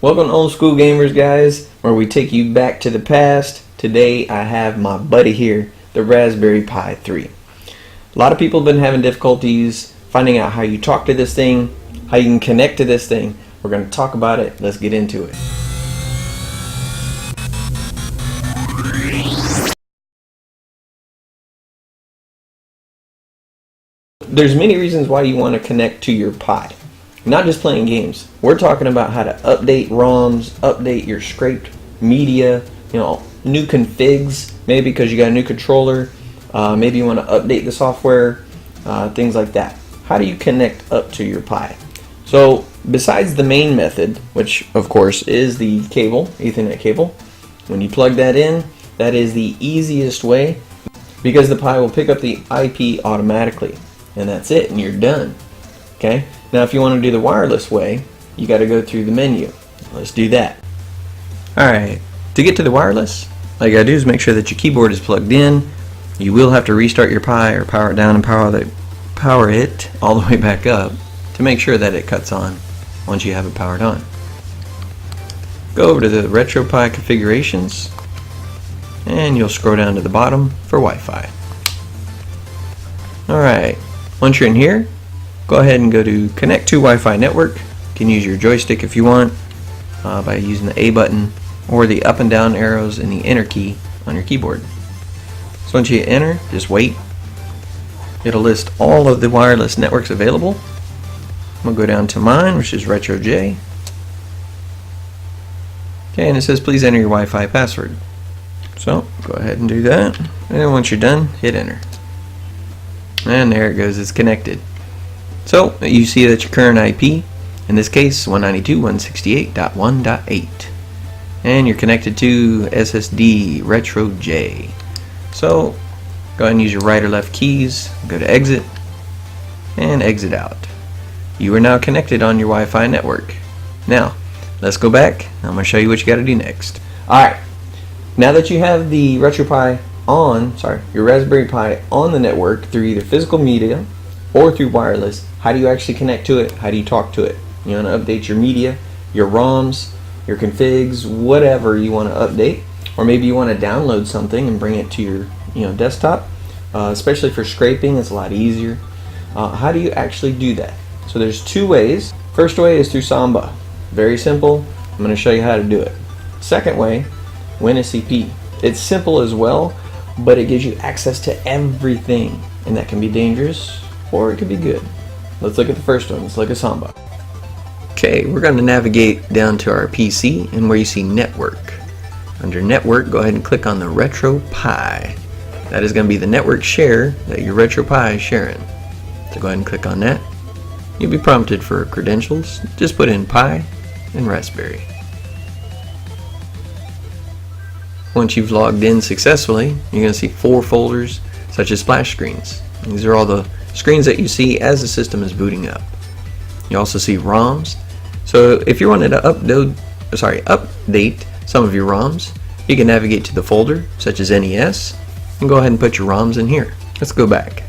Welcome to OleSchool Gamers, guys, where we take you back to the past. Today I have my buddy here, the Raspberry Pi 3. A lot of people have been having difficulties finding out how you talk to this thing, how you can connect to this thing. We're going to talk about it. Let's get into it. There's many reasons why you want to connect to your Pi. Not just playing games. We're talking about how to update ROMs, update your scraped media, new configs, maybe because you got a new controller, maybe you want to update the software, things like that. How do you connect up to your Pi? So besides the main method, which of course is the cable, Ethernet cable, when you plug that in, that is the easiest way because the Pi will pick up the IP automatically, and that's it, and you're done. Okay? Now if you want to do the wireless way, you got to go through the menu. Let's do that. Alright, to get to the wireless, all you got to do is make sure that your keyboard is plugged in. You will have to restart your Pi or power it down and power it all the way back up to make sure that it cuts on once you have it powered on. Go over to the RetroPie configurations and you'll scroll down to the bottom for Wi-Fi. Alright, once you're in here, go ahead and go to Connect to Wi-Fi Network. You can use your joystick if you want by using the A button or the up and down arrows and the enter key on your keyboard. So once you hit enter, just wait. It'll list all of the wireless networks available. I'm going to go down to mine, which is RetroJ. Okay, and it says please enter your Wi-Fi password. So go ahead and do that. And then once you're done, hit enter. And there it goes, it's connected. So you see that your current IP, in this case 192.168.1.8, and you're connected to SSD RetroJ. So go ahead and use your right or left keys, go to exit, and exit out. You are now connected on your Wi-Fi network. Now let's go back. I'm going to show you what you got to do next. Alright, now that you have the your Raspberry Pi on the network through either physical media or through wireless, how do you actually connect to it? How do you talk to it? You want to update your media, your ROMs, your configs, whatever you want to update, or maybe you want to download something and bring it to your desktop. Especially for scraping, it's a lot easier. How do you actually do that? So there's two ways. First way is through Samba. Very simple. I'm going to show you how to do it. Second way, WinSCP. It's simple as well, but it gives you access to everything, and that can be dangerous or it could be good. Let's look at the first one. Let's look at Samba. Okay, we're going to navigate down to our PC and where you see network. Under network, go ahead and click on the RetroPie. That is going to be the network share that your RetroPie is sharing. So go ahead and click on that. You'll be prompted for credentials. Just put in Pi and Raspberry. Once you've logged in successfully, you're going to see 4 folders such as splash screens. These are all the screens that you see as the system is booting up. You also see ROMs. So if you wanted to update some of your ROMs, you can navigate to the folder such as NES and go ahead and put your ROMs in here. Let's go back.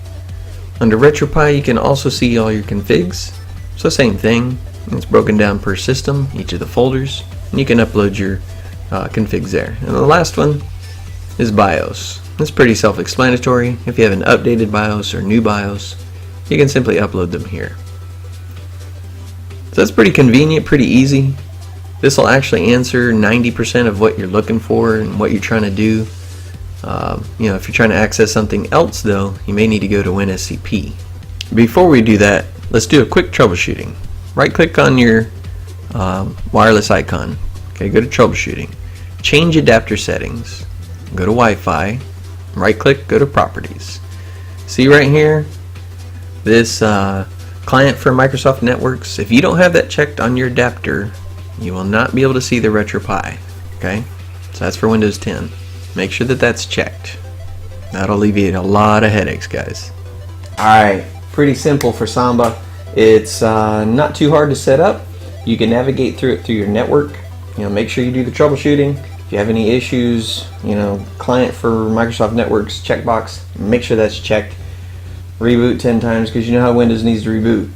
Under RetroPie, you can also see all your configs. So same thing. It's broken down per system, each of the folders, and you can upload your configs there. And the last one is BIOS. It's pretty self-explanatory. If you have an updated BIOS or new BIOS, you can simply upload them here. So that's pretty convenient, pretty easy. This will actually answer 90% of what you're looking for and what you're trying to do. If you're trying to access something else though, you may need to go to WinSCP. Before we do that, let's do a quick troubleshooting. Right click on your wireless icon. Okay, go to troubleshooting. Change adapter settings. Go to Wi-Fi. Right click, go to properties. See right here, this client for Microsoft Networks. If you don't have that checked on your adapter, you will not be able to see the RetroPie. Okay, so that's for Windows 10. Make sure that that's checked. That'll alleviate a lot of headaches, guys. Alright, pretty simple for Samba. It's not too hard to set up. You can navigate through it through your network. Make sure you do the troubleshooting. If you have any issues, client for Microsoft Networks checkbox, make sure that's checked. Reboot 10 times because you know how Windows needs to reboot.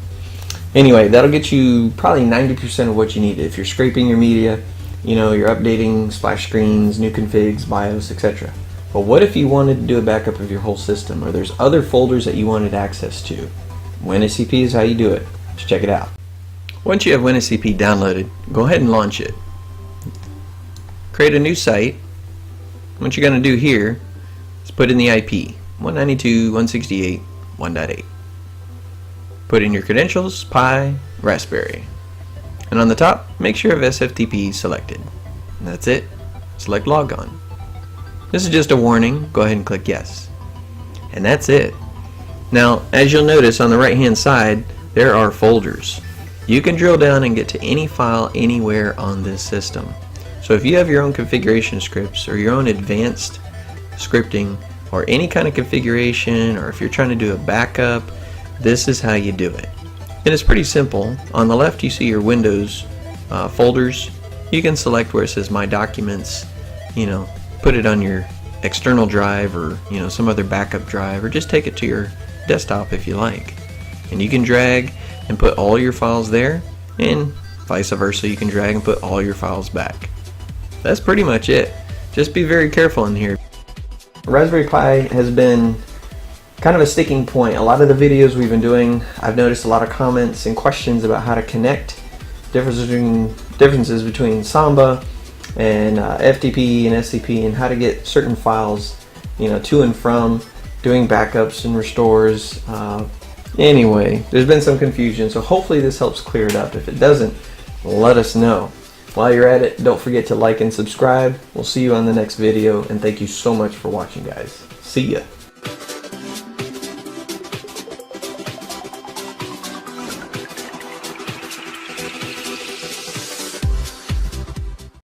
Anyway, that'll get you probably 90% of what you need. If you're scraping your media, you know, you're updating splash screens, new configs, BIOS, etc. But what if you wanted to do a backup of your whole system, or there's other folders that you wanted access to? WinSCP is how you do it. Let's check it out. Once you have WinSCP downloaded, go ahead and launch it. Create a new site. What you're going to do here is put in the IP 192.168.1.8. Put in your credentials, Pi, Raspberry. And on the top, make sure you have SFTP selected. And that's it. Select Logon. This is just a warning. Go ahead and click Yes. And that's it. Now, as you'll notice on the right hand side, there are folders. You can drill down and get to any file anywhere on this system. So if you have your own configuration scripts or your own advanced scripting or any kind of configuration, or if you're trying to do a backup, this is how you do it. And it's pretty simple. On the left you see your Windows folders. You can select where it says My Documents, you know, put it on your external drive or, you know, some other backup drive, or just take it to your desktop if you like. And you can drag and put all your files there, and vice versa, you can drag and put all your files back. That's pretty much it. Just be very careful in here. Raspberry Pi has been kind of a sticking point. A lot of the videos we've been doing, I've noticed a lot of comments and questions about how to connect, differences between Samba and FTP and SCP, and how to get certain files, you know, to and from, doing backups and restores. Anyway, there's been some confusion, so hopefully this helps clear it up. If it doesn't, let us know. While you're at it, don't forget to like and subscribe. We'll see you on the next video, and thank you so much for watching, guys. See ya.